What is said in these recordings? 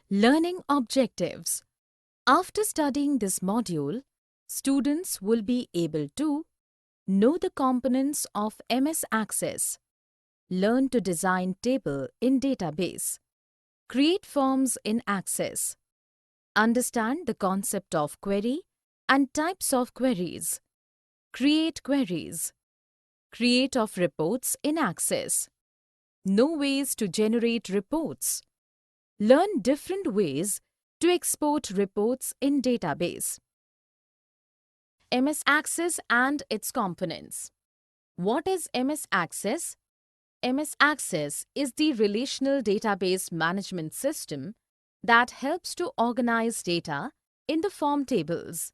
Learning objectives. After studying this module, students will be able to know the components of MS Access, learn to design table in database, create forms in Access, understand the concept of query and types of queries, create queries, create of reports in Access, know ways to generate reports, learn different ways to export reports in database. MS Access and its components. What is MS Access? MS Access is the relational database management system that helps to organize data in the form tables.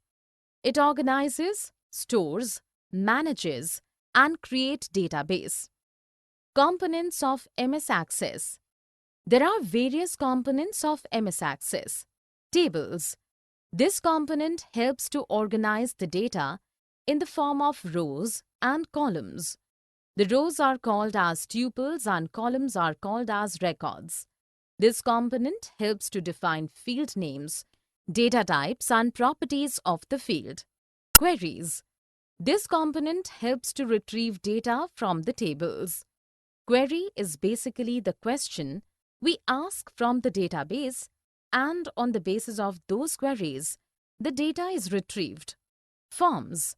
It organizes, stores, manages, and creates database. Components of MS Access. There are various components of MS Access. Tables. This component helps to organize the data in the form of rows and columns. The rows are called as tuples and columns are called as records. This component helps to define field names, data types and properties of the field. Queries. This component helps to retrieve data from the tables. Query is basically the question we ask from the database, and on the basis of those queries, the data is retrieved. Forms.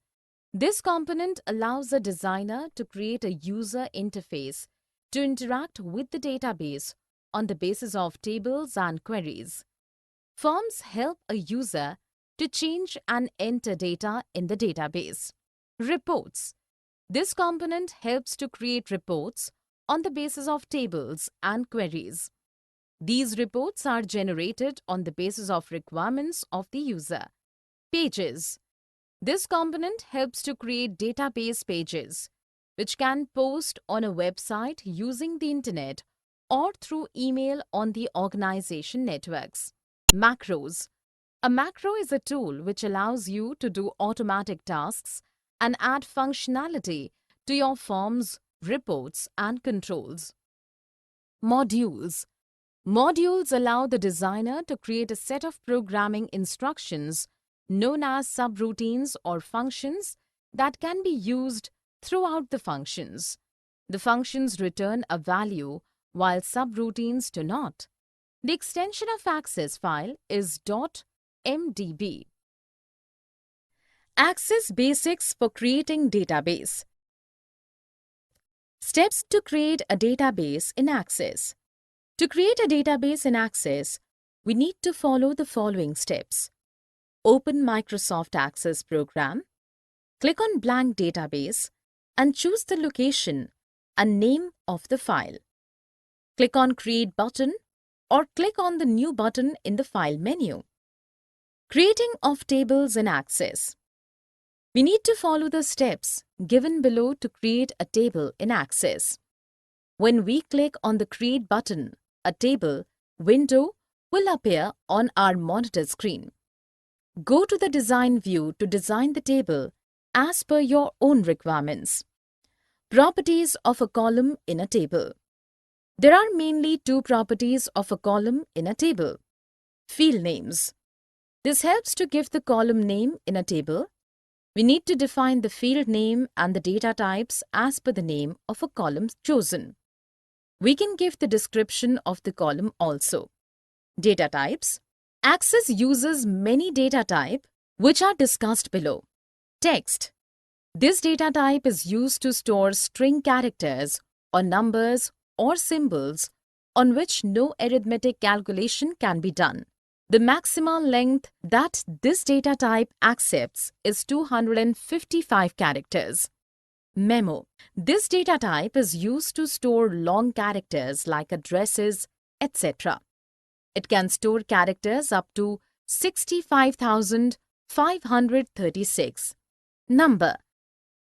This component allows a designer to create a user interface to interact with the database on the basis of tables and queries. Forms help a user to change and enter data in the database. Reports. This component helps to create reports on the basis of tables and queries. These reports are generated on the basis of requirements of the user. Pages. This component helps to create database pages, which can post on a website using the internet or through email on the organization networks. Macros. A macro is a tool which allows you to do automatic tasks and add functionality to your forms, reports, and controls. Modules. Modules allow the designer to create a set of programming instructions known as subroutines or functions that can be used throughout the functions. The functions return a value while subroutines do not. The extension of Access file is .mdb. Access basics for creating database. Steps to create a database in Access. To create a database in Access, we need to follow the following steps. Open Microsoft Access program, click on Blank Database and choose the location and name of the file. Click on Create button or click on the New button in the File menu. Creating of tables in Access. We need to follow the steps given below to create a table in Access. When we click on the Create button, a table window will appear on our monitor screen. Go to the Design view to design the table as per your own requirements. Properties of a column in a table. There are mainly two properties of a column in a table. Field names. This helps to give the column name in a table. We need to define the field name and the data types as per the name of a column chosen. We can give the description of the column also. Data types. Access uses many data types which are discussed below. Text. This data type is used to store string characters or numbers or symbols on which no arithmetic calculation can be done. The maximum length that this data type accepts is 255 characters. Memo. This data type is used to store long characters like addresses, etc. It can store characters up to 65,536. Number.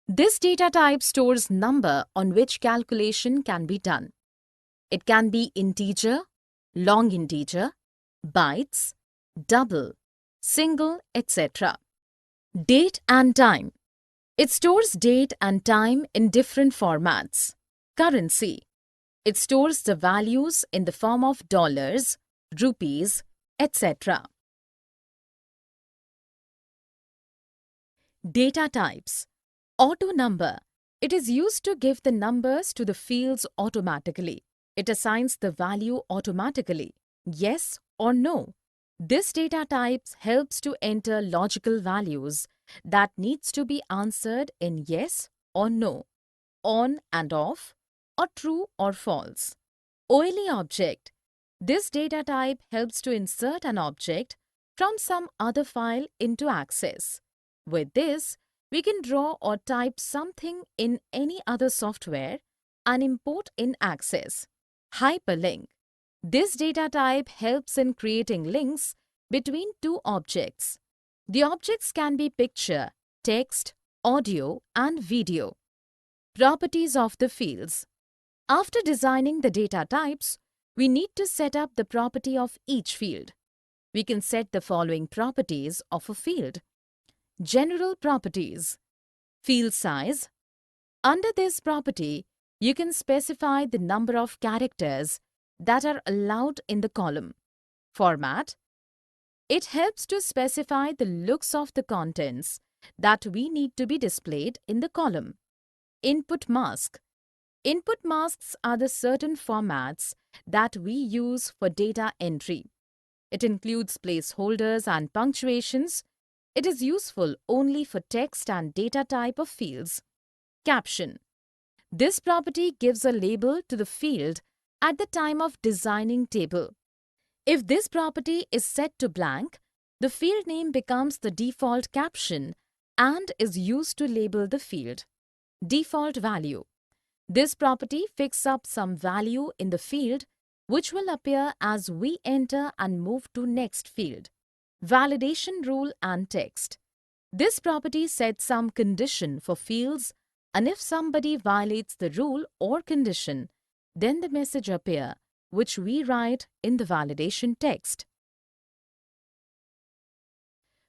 This data type stores number on which calculation can be done. It can be integer, long integer, bytes, double, single, etc. Date and time. It stores date and time in different formats. Currency. It stores the values in the form of dollars, rupees, etc. Data types. Auto number. It is used to give the numbers to the fields automatically. It assigns the value automatically, yes or no. This data type helps to enter logical values that needs to be answered in yes or no, on and off, or true or false. OLE object. This data type helps to insert an object from some other file into Access. With this, we can draw or type something in any other software and import in Access. Hyperlink. This data type helps in creating links between two objects. The objects can be picture, text, audio, and video. Properties of the fields. After designing the data types, we need to set up the property of each field. We can set the following properties of a field. General properties. Field size. Under this property, you can specify the number of characters that are allowed in the column. Format. It helps to specify the looks of the contents that we need to be displayed in the column. Input mask. Input masks are the certain formats that we use for data entry. It includes placeholders and punctuations. It is useful only for text and data type of fields. Caption. This property gives a label to the field at the time of designing table. If this property is set to blank, the field name becomes the default caption and is used to label the field. Default value. This property fixes up some value in the field which will appear as we enter and move to next field. Validation rule and text. This property sets some condition for fields, and if somebody violates the rule or condition, then the message appears, which we write in the validation text.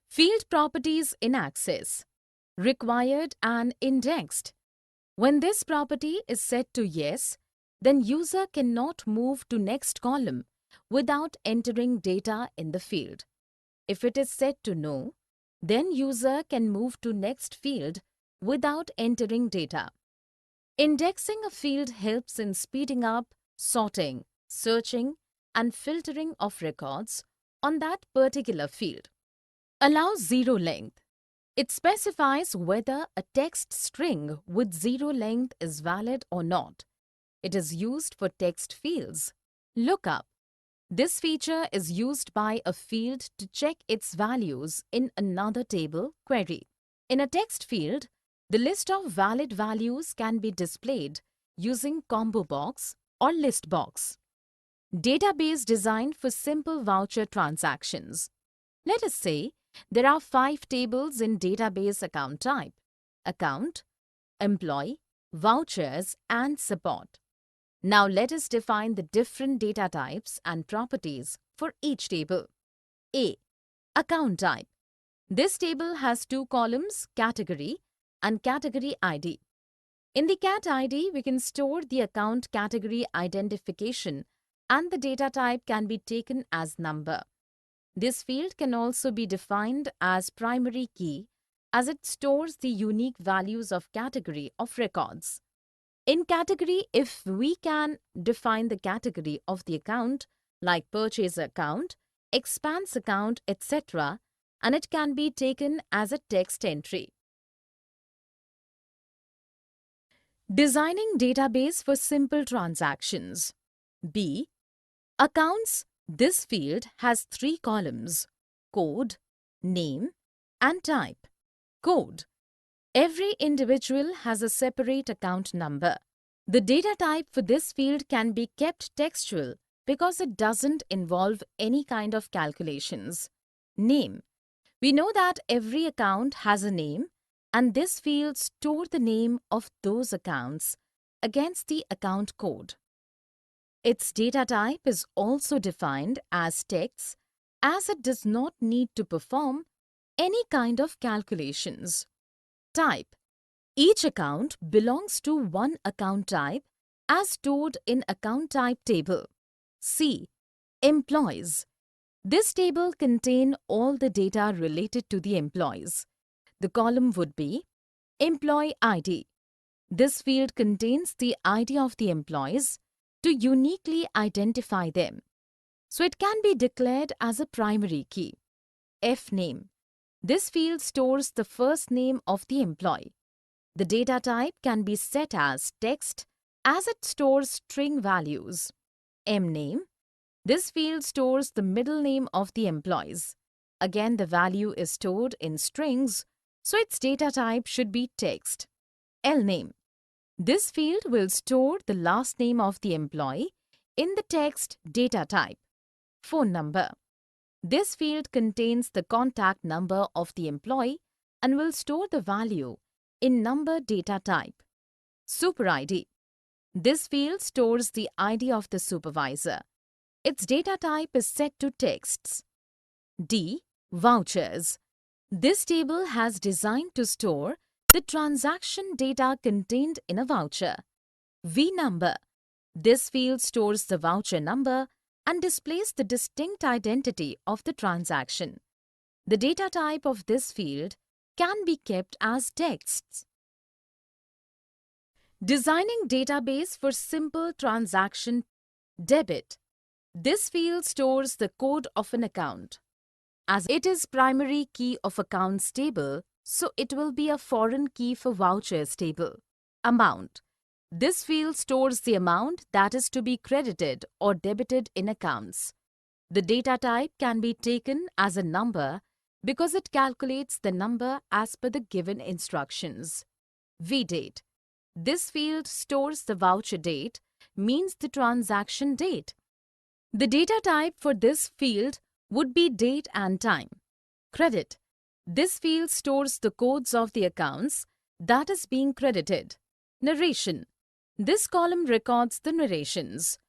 Field properties in Access. Required and indexed. When this property is set to yes, then user cannot move to next column without entering data in the field. If it is set to no, then user can move to next field without entering data. Indexing a field helps in speeding up sorting, searching, and filtering of records on that particular field. Allow zero length. It specifies whether a text string with zero length is valid or not. It is used for text fields. Lookup. This feature is used by a field to check its values in another table query. In a text field, the list of valid values can be displayed using combo box or list box. Database designed for simple voucher transactions. Let us say there are 5 tables in database account type: account, employee, vouchers, and support. Now let us define the different data types and properties for each table. A. Account type. This table has 2 columns, category and category ID. In the cat ID, we can store the account category identification and the data type can be taken as number. This field can also be defined as primary key as it stores the unique values of category of records. In category, if we can define the category of the account like purchase account, expense account, etc., and it can be taken as a text entry. Designing database for simple transactions. B. Accounts. This field has 3 columns: code, name, and type. Code. Every individual has a separate account number. The data type for this field can be kept textual because it doesn't involve any kind of calculations. Name. We know that every account has a name, and this field stores the name of those accounts against the account code. Its data type is also defined as text as it does not need to perform any kind of calculations. Type. Each account belongs to one account type as stored in account type table. C. Employees. This table contains all the data related to the employees. The column would be Employee ID. This field contains the ID of the employees to uniquely identify them. So it can be declared as a primary key. F name. This field stores the first name of the employee. The data type can be set as text as it stores string values. M name. This field stores the middle name of the employees. Again, the value is stored in strings, so its data type should be text. L name. This field will store the last name of the employee in the text data type. Phone number. This field contains the contact number of the employee and will store the value in number data type. Super ID. This field stores the ID of the supervisor. Its data type is set to texts. D. Vouchers. This table has designed to store the transaction data contained in a voucher. V number. This field stores the voucher number and displays the distinct identity of the transaction. The data type of this field can be kept as texts. Designing database for simple transaction. Debit. This field stores the code of an account. As it is primary key of accounts table, so it will be a foreign key for vouchers table. Amount. This field stores the amount that is to be credited or debited in accounts. The data type can be taken as a number because it calculates the number as per the given instructions. V-date. This field stores the voucher date, means the transaction date. The data type for this field would be date and time. Credit. This field stores the codes of the accounts that is being credited. Narration. This column records the narrations.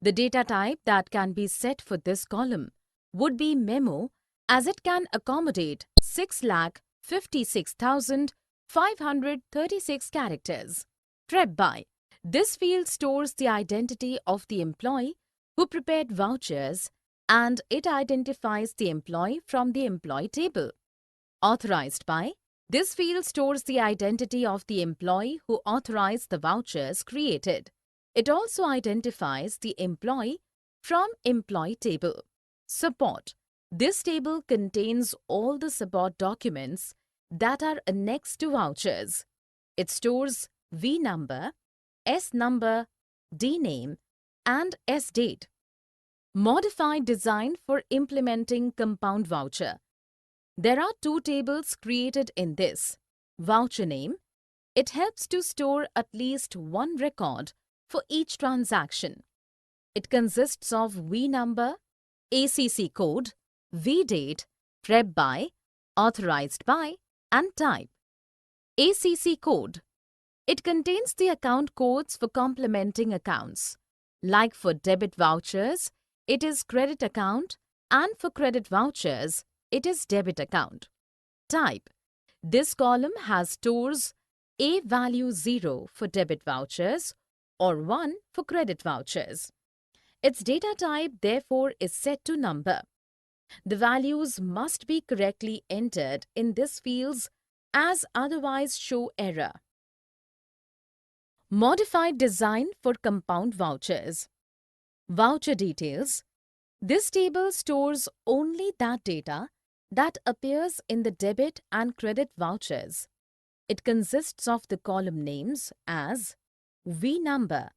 The data type that can be set for this column would be memo, as it can accommodate 6,56,536 characters. Prep by. This field stores the identity of the employee who prepared vouchers and it identifies the employee from the employee table. Authorized by. This field stores the identity of the employee who authorized the vouchers created. It also identifies the employee from employee table. Support. This table contains all the support documents that are annexed to vouchers. It stores V number, S number, D name, and S date. Modified design for implementing compound voucher. There are two tables created in this. Voucher name. It helps to store at least one record for each transaction. It consists of V number, ACC code, V date, prep by, authorized by, and type. ACC code. It contains the account codes for complementing accounts. Like for debit vouchers, it is credit account, and for credit vouchers, it is debit account. Type. This column has stores A value 0 for debit vouchers or 1 for credit vouchers. Its data type therefore is set to number. The values must be correctly entered in this fields as otherwise show error. Modified design for compound vouchers. Voucher details. This table stores only that data that appears in the debit and credit vouchers. It consists of the column names as V number.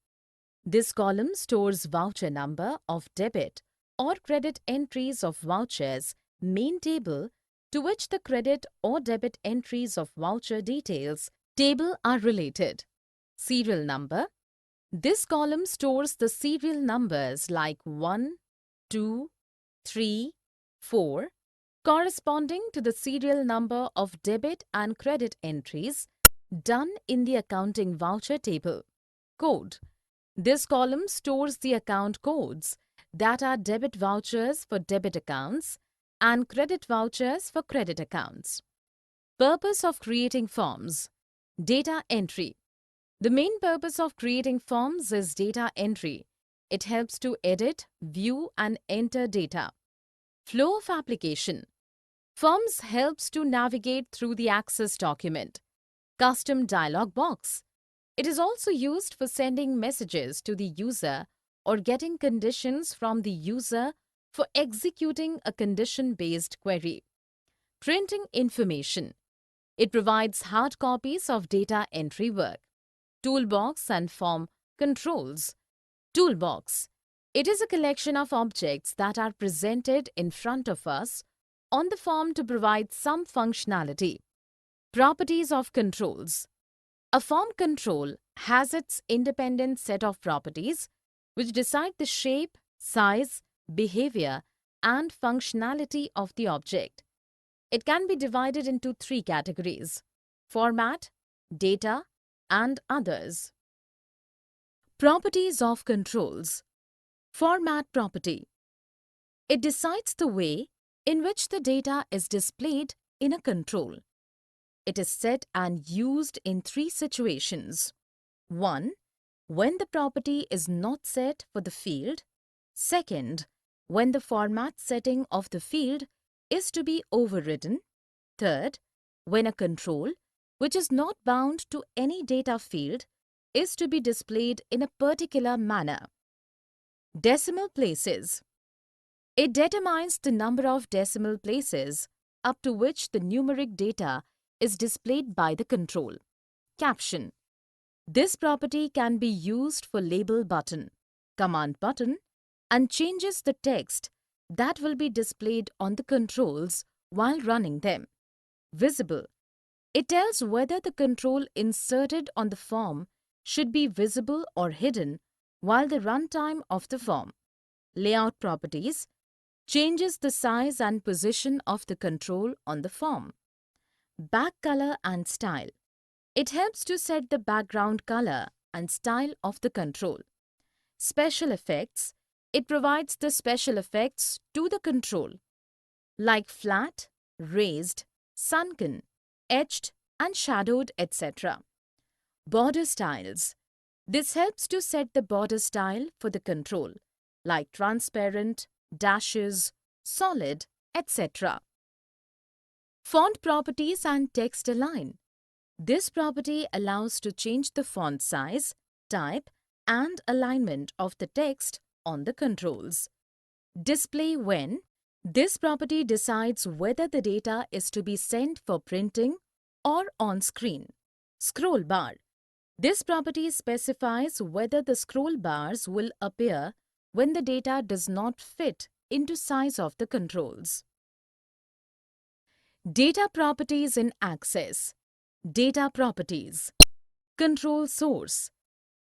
This column stores voucher number of debit or credit entries of vouchers main table to which the credit or debit entries of voucher details table are related. Serial number. This column stores the serial numbers like 1, 2, 3, 4, corresponding to the serial number of debit and credit entries done in the accounting voucher table. Code. This column stores the account codes that are debit vouchers for debit accounts and credit vouchers for credit accounts. Purpose of creating forms. Data entry. The main purpose of creating forms is data entry. It helps to edit, view, and enter data. Flow of application. Forms helps to navigate through the Access document. Custom dialog box. It is also used for sending messages to the user or getting conditions from the user for executing a condition-based query. Printing information. It provides hard copies of data entry work. Toolbox and form controls. Toolbox. It is a collection of objects that are presented in front of us on the form to provide some functionality. Properties of controls. A form control has its independent set of properties which decide the shape, size, behavior, and functionality of the object. It can be divided into three categories: format, data, and others. Properties of controls. Format property. It decides the way in which the data is displayed in a control. It is set and used in three situations. 1. When the property is not set for the field. Second, when the format setting of the field is to be overridden. Third, when a control, which is not bound to any data field, is to be displayed in a particular manner. Decimal places. It determines the number of decimal places up to which the numeric data is displayed by the control. Caption. This property can be used for label button, command button, and changes the text that will be displayed on the controls while running them. Visible. It tells whether the control inserted on the form should be visible or hidden while the runtime of the form. Layout properties. Changes the size and position of the control on the form. Back color and style. It helps to set the background color and style of the control. Special effects. It provides the special effects to the control, like flat, raised, sunken, etched, and shadowed, etc. Border styles. This helps to set the border style for the control, like transparent, dashes, solid, etc. Font properties and text align. This property allows to change the font size, type, and alignment of the text on the controls. Display when. This property decides whether the data is to be sent for printing or on screen. Scroll bar. This property specifies whether the scroll bars will appear when the data does not fit into size of the controls. Data properties in Access. Data properties. Control source.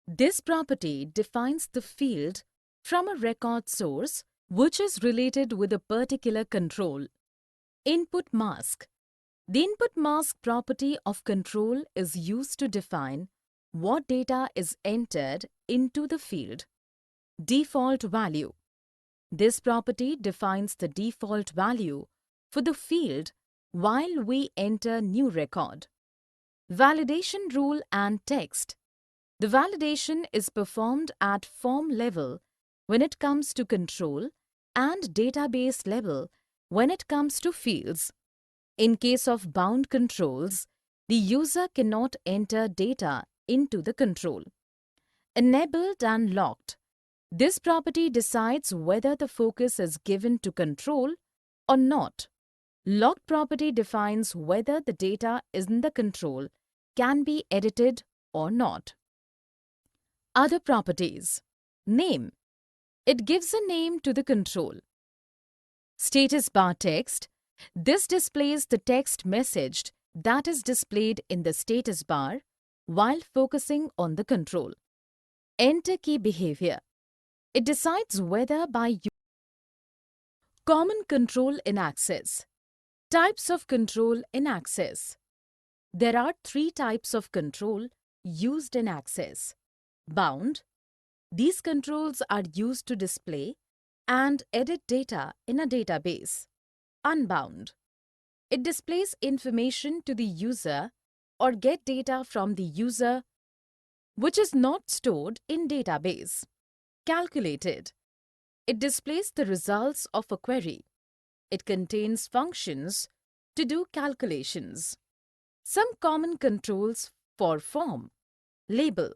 This property defines the field from a record source which is related with a particular control. Input mask. The input mask property of control is used to define what data is entered into the field. Default value. This property defines the default value for the field while we enter new record. Validation rule and text. The validation is performed at form level when it comes to control and database level when it comes to fields. In case of bound controls, the user cannot enter data into the control. Enabled and locked. This property decides whether the focus is given to control or not. Locked property defines whether the data in the control can be edited or not. Other properties. Name. It gives a name to the control. Status bar text. This displays the text messaged that is displayed in the status bar while focusing on the control. Enter key behavior. It decides whether by common control in Access. Types of control in Access. There are three types of control used in Access. Bound. These controls are used to display and edit data in a database. Unbound. It displays information to the user or get data from the user which is not stored in database. Calculated. It displays the results of a query. It contains functions to do calculations. Some common controls for form. Label.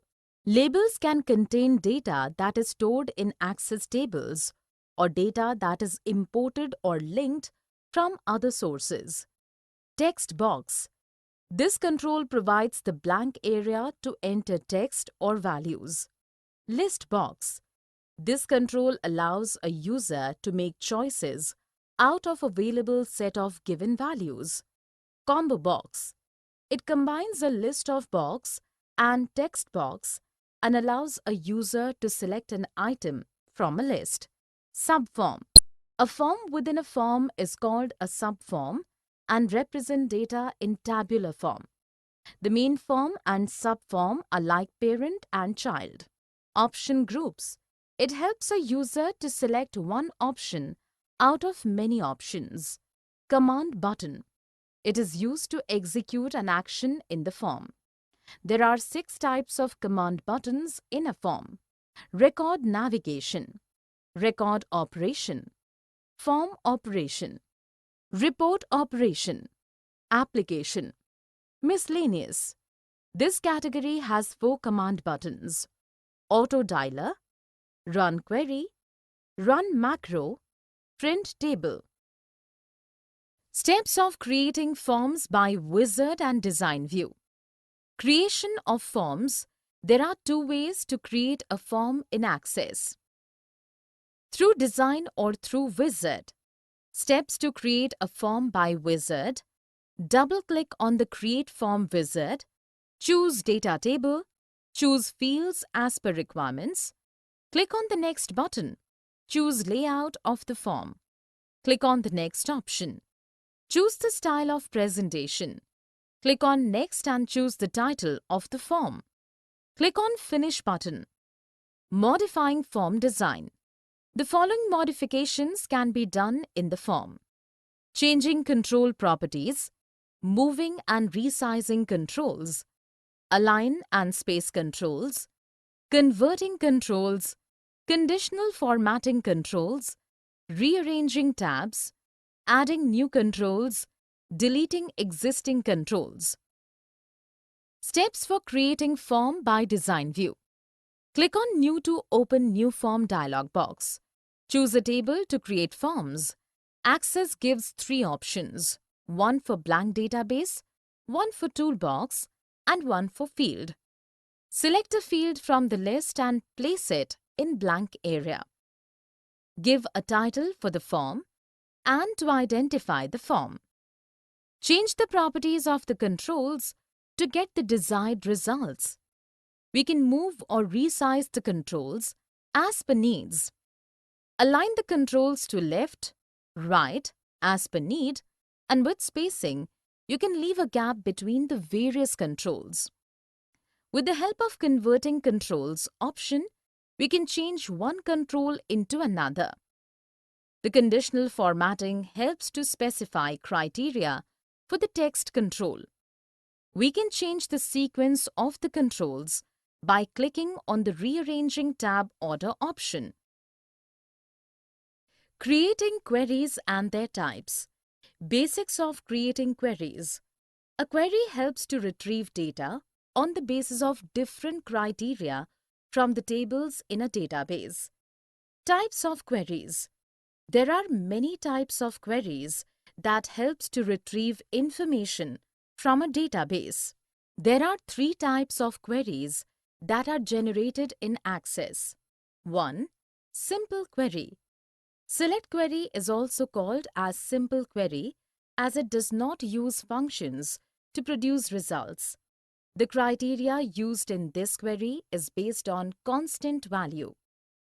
Labels can contain data that is stored in Access tables or data that is imported or linked from other sources. Text box. This control provides the blank area to enter text or values. List box. This control allows a user to make choices out of available set of given values. Combo box. It combines a list of box and text box and allows a user to select an item from a list. Subform. A form within a form is called a subform and represent data in tabular form. The main form and subform are like parent and child. Option groups. It helps a user to select one option out of many options. Command button. It is used to execute an action in the form. There are 6 types of command buttons in a form. Record navigation, record operation, form operation, report operation, application, miscellaneous. This category has 4 command buttons: auto dialer, run query, run macro, print table. Steps of creating forms by Wizard and Design View. Creation of forms. There are 2 ways to create a form in Access: through Design or through Wizard. Steps to create a form by Wizard. Double-click on the Create Form wizard. Choose Data Table. Choose Fields as per requirements. Click on the Next button. Choose Layout of the form. Click on the Next option. Choose the style of presentation. Click on Next and choose the title of the form. Click on Finish button. Modifying form design. The following modifications can be done in the form: changing control properties, moving and resizing controls, align and space controls, converting controls, conditional formatting controls, rearranging tabs, adding new controls, deleting existing controls. Steps for creating form by Design View. Click on New to open New Form dialog box. Choose a table to create forms. Access gives 3 options: one for blank database, one for toolbox, and one for field. Select a field from the list and place it in blank area. Give a title for the form and to identify the form. Change the properties of the controls to get the desired results. We can move or resize the controls as per needs. Align the controls to left, right as per need, and with spacing, you can leave a gap between the various controls. With the help of Converting Controls option, we can change one control into another. The conditional formatting helps to specify criteria for the text control. We can change the sequence of the controls by clicking on the Rearranging tab order option. Creating queries and their types. Basics of creating queries. A query helps to retrieve data on the basis of different criteria from the tables in a database. Types of queries. There are many types of queries that helps to retrieve information from a database. There are 3 types of queries that are generated in Access. 1. Simple query. Select query is also called as simple query as it does not use functions to produce results. The criteria used in this query is based on constant value.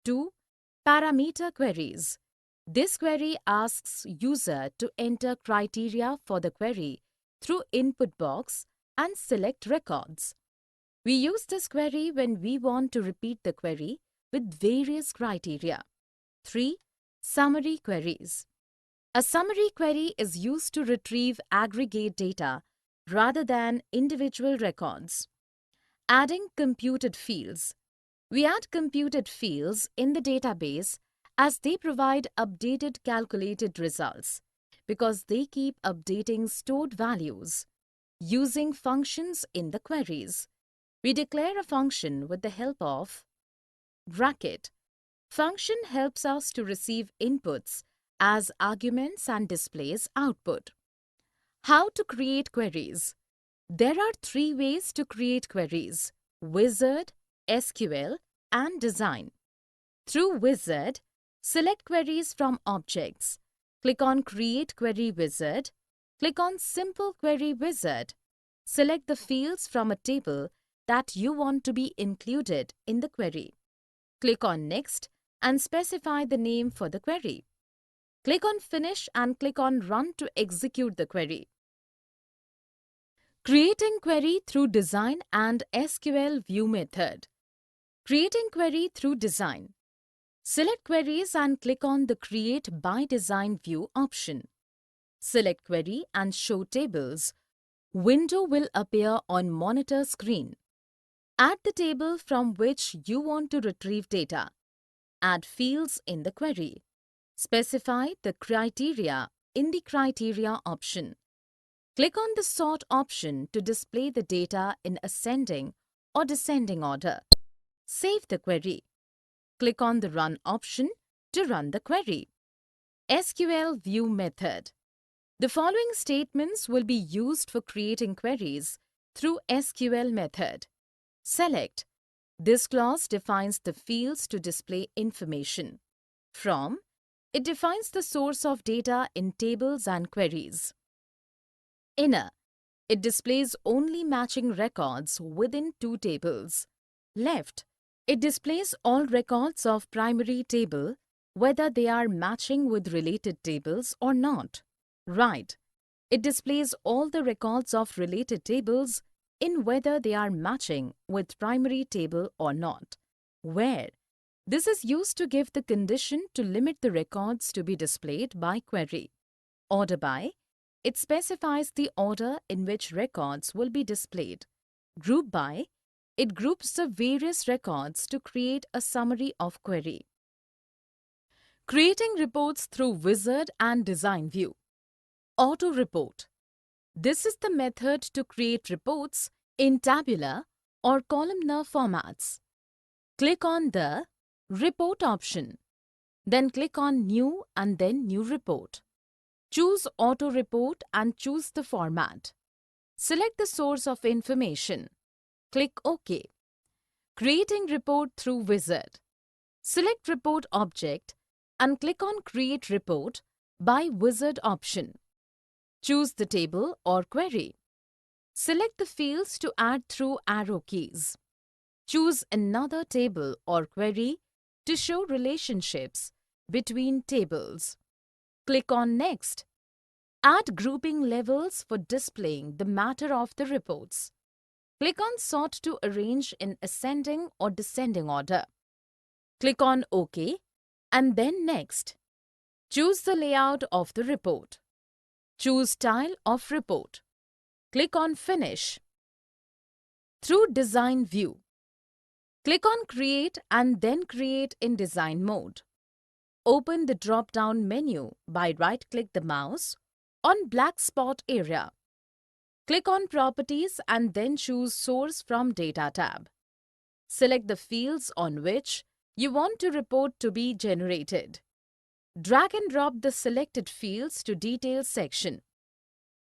2. Parameter queries. This query asks user to enter criteria for the query through input box and select records. We use this query when we want to repeat the query with various criteria. 3. Summary queries. A summary query is used to retrieve aggregate data rather than individual records. Adding computed fields. We add computed fields in the database as they provide updated calculated results. because they keep updating stored values. Using functions in the queries, we declare a function with the help of bracket. Function helps us to receive inputs as arguments and displays output. How to create queries? There are three ways to create queries: Wizard, SQL, and Design. Through Wizard, select queries from objects. Click on Create Query Wizard. Click on Simple Query Wizard. Select the fields from a table that you want to be included in the query. Click on Next and specify the name for the query. Click on Finish and click on Run to execute the query. Creating query through Design and SQL View method. Creating query through Design. Select Queries and click on the Create by Design View option. Select Query and Show Tables. Window will appear on monitor screen. Add the table from which you want to retrieve data. Add fields in the query. Specify the criteria in the Criteria option. Click on the Sort option to display the data in ascending or descending order. Save the query. Click on the Run option to run the query. SQL View method. The following statements will be used for creating queries through SQL method. Select. This clause defines the fields to display information. From. It defines the source of data in tables and queries. Inner. It displays only matching records within two tables. Left. It displays all records of primary table, whether they are matching with related tables or not. Right. It displays all the records of related tables in whether they are matching with primary table or not. Where. This is used to give the condition to limit the records to be displayed by query. Order by. It specifies the order in which records will be displayed. Group by. It groups the various records to create a summary of query. Creating reports through Wizard and Design View. Auto Report. This is the method to create reports in tabular or columnar formats. Click on the Report option. Then click on New and then New Report. Choose Auto Report and choose the format. Select the source of information. Click OK. Creating report through Wizard. Select Report object and click on Create Report by Wizard option. Choose the table or query. Select the fields to add through arrow keys. Choose another table or query to show relationships between tables. Click on Next. Add grouping levels for displaying the matter of the reports. Click on Sort to arrange in ascending or descending order. Click on OK and then Next. Choose the layout of the report. Choose Style of Report. Click on Finish. Through Design View. Click on Create and then Create in Design mode. Open the drop-down menu by right-click the mouse on black spot area. Click on Properties and then choose Source from Data tab. Select the fields on which you want to report to be generated. Drag and drop the selected fields to Details section.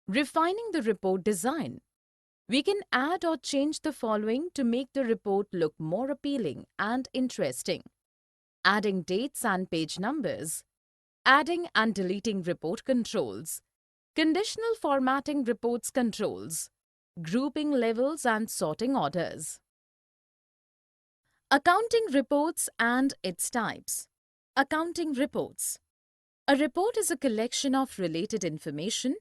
Refining the report design. We can add or change the following to make the report look more appealing and interesting. Adding dates and page numbers. Adding and deleting report controls. Conditional formatting reports controls. Grouping levels and sorting orders. Accounting reports and its types. Accounting reports. A report is a collection of related information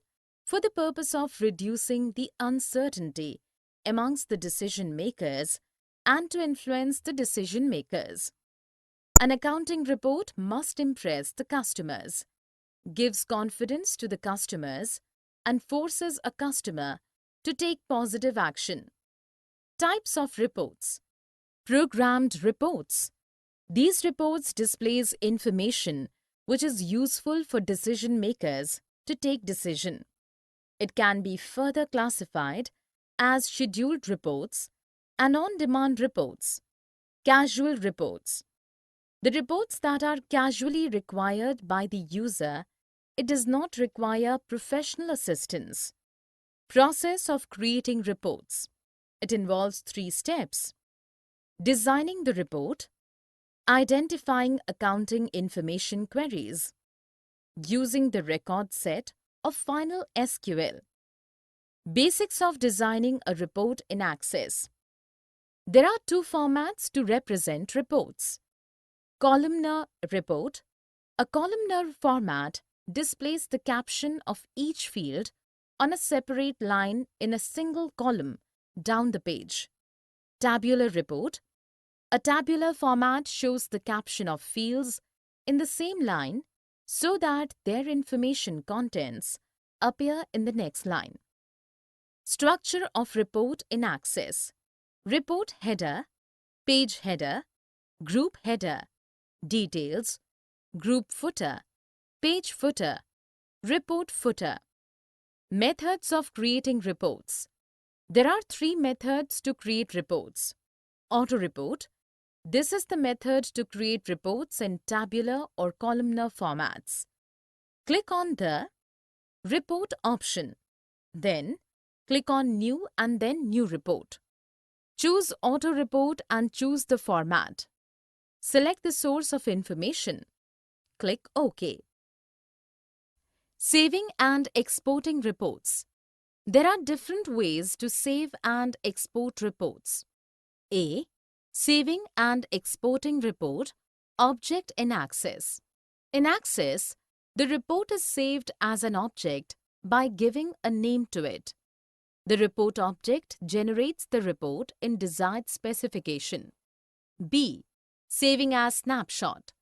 for the purpose of reducing the uncertainty amongst the decision makers and to influence the decision makers. An accounting report must impress the customers, gives confidence to the customers, and forces a customer to take positive action. Types of reports. Programmed reports. These reports displays information which is useful for decision makers to take decision. It can be further classified as scheduled reports and on-demand reports, casual reports. The reports that are casually required by the user, it does not require professional assistance. Process of creating reports. It involves 3 steps: designing the report, identifying accounting information queries, using the record set of final SQL. Basics of designing a report in Access. There are 2 formats to represent reports. Columnar report. A columnar format displays the caption of each field on a separate line in a single column down the page. Tabular report. A tabular format shows the caption of fields in the same line so that their information contents appear in the next line. Structure of report in Access. Report header, page header, group header, details, group footer, page footer, report footer. Methods of creating reports. There are 3 methods to create reports. Auto report. This is the method to create reports in tabular or columnar formats. Click on the Report option. Then, click on New and then New Report. Choose Auto Report and choose the format. Select the source of information. Click OK. Saving and exporting reports. There are different ways to save and export reports. A. Saving and exporting report object in Access. In Access, the report is saved as an object by giving a name to it. The report object generates the report in desired specification. B. Saving as snapshot.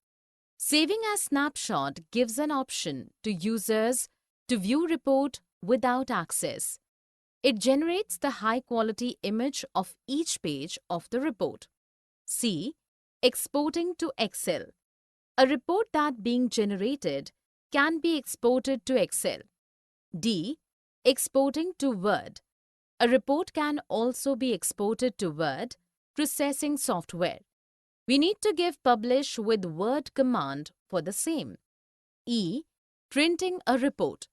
Saving as snapshot gives an option to users to view report without access. It generates the high-quality image of each page of the report. C. Exporting to Excel. A report that being generated can be exported to Excel. D. Exporting to Word. A report can also be exported to Word processing software. We need to give publish with Word command for the same. E. Printing a report.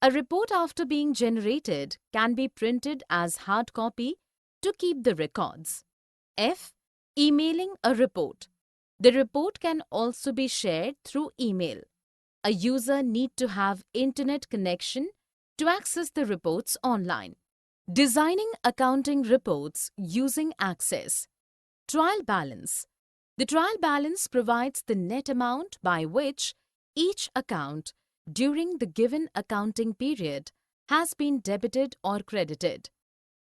A report after being generated can be printed as hard copy to keep the records. F. Emailing a report. The report can also be shared through email. A user need to have internet connection to access the reports online. Designing accounting reports using Access. Trial balance. The trial balance provides the net amount by which each account during the given accounting period has been debited or credited.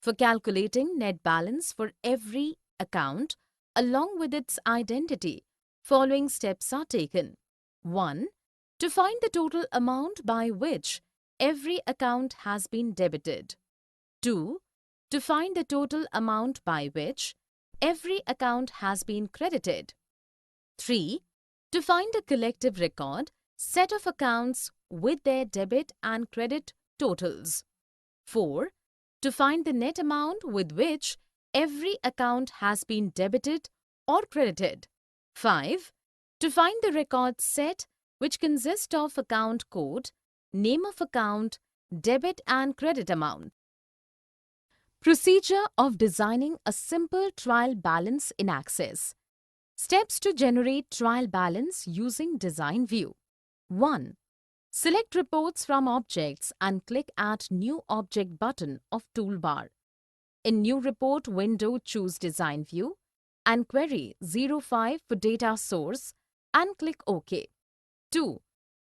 For calculating net balance for every account along with its identity, following steps are taken. 1. To find the total amount by which every account has been debited. 2. To find the total amount by which every account has been credited. 3. To find the collective record set of accounts with their debit and credit totals. 4. To find the net amount with which every account has been debited or credited. 5. To find the record set which consists of account code, name of account, debit and credit amount. Procedure of designing a simple trial balance in Access. Steps to generate trial balance using Design View. 1. Select reports from objects and click Add New Object button of toolbar. In New Report window, choose Design View and query 05 for data source and click OK. 2.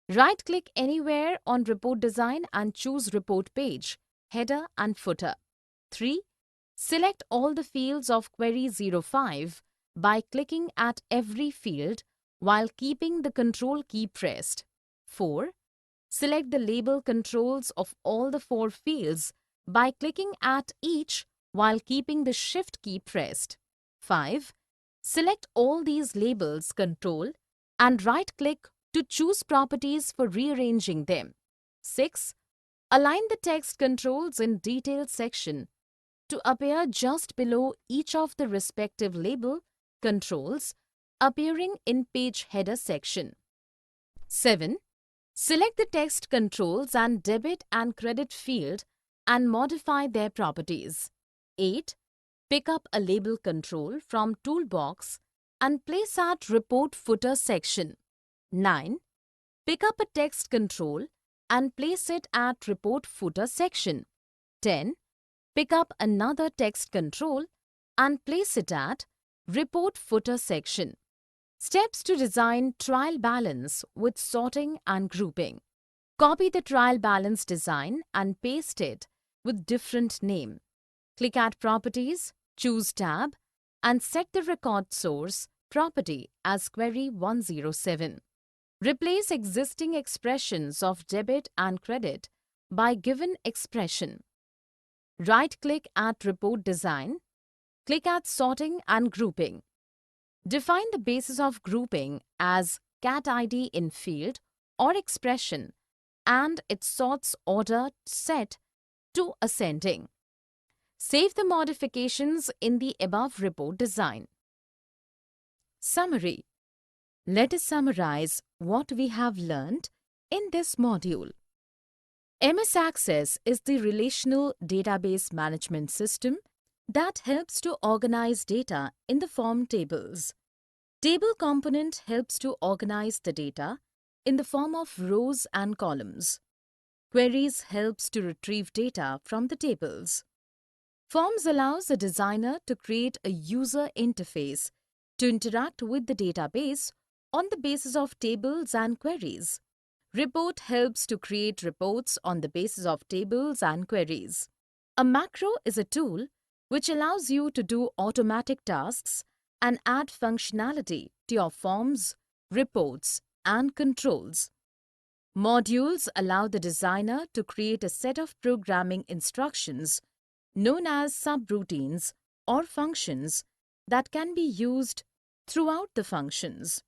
Right-click anywhere on Report Design and choose Report Page, Header and Footer. 3. Select all the fields of query 05 by clicking at every field while keeping the Control key pressed. 4. Select the label controls of all the 4 fields by clicking at each while keeping the Shift key pressed. 5. Select all these labels control and right-click to choose properties for rearranging them. 6. Align the text controls in Details section to appear just below each of the respective label controls appearing in Page Header section. 7. Select the text controls and debit and credit field and modify their properties. 8. Pick up a label control from Toolbox and place at Report Footer section. 9. Pick up a text control and place it at Report Footer section. 10. Pick up another text control and place it at Report Footer section. Steps to design trial balance with sorting and grouping. Copy the trial balance design and paste it with different name. Click at Properties, choose Tab, and set the record source property as Query 107. Replace existing expressions of debit and credit by given expression. Right-click at Report Design. Click at Sorting and Grouping. Define the basis of grouping as cat ID in field or expression and it sorts order set to ascending. Save the modifications in the above report design. Summary. Let us summarize what we have learned in this module. MS Access is the relational database management system that helps to organize data in the form tables. Table component helps to organize the data in the form of rows and columns. Queries helps to retrieve data from the tables. Forms allows a designer to create a user interface to interact with the database on the basis of tables and queries. Report helps to create reports on the basis of tables and queries. A macro is a tool which allows you to do automatic tasks and add functionality to your forms, reports, and controls. Modules allow the designer to create a set of programming instructions known as subroutines or functions that can be used throughout the functions.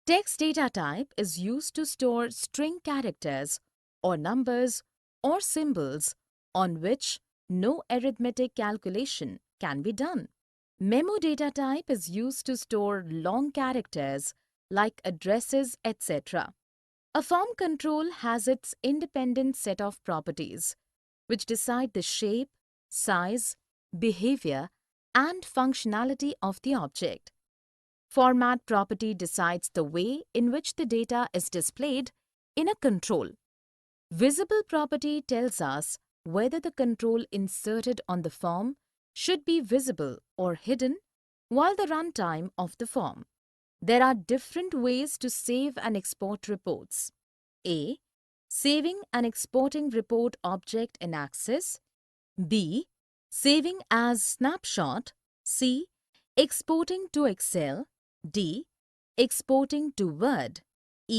Text data type is used to store string characters or numbers or symbols on which no arithmetic calculation can be done. Memo data type is used to store long characters like addresses, etc. A form control has its independent set of properties which decide the shape, size, behavior, and functionality of the object. Format property decides the way in which the data is displayed in a control. Visible property tells us whether the control inserted on the form should be visible or hidden while the runtime of the form. There are different ways to save and export reports. A. Saving and exporting report object in Access. B. Saving as snapshot. C. Exporting to Excel. D. Exporting to Word.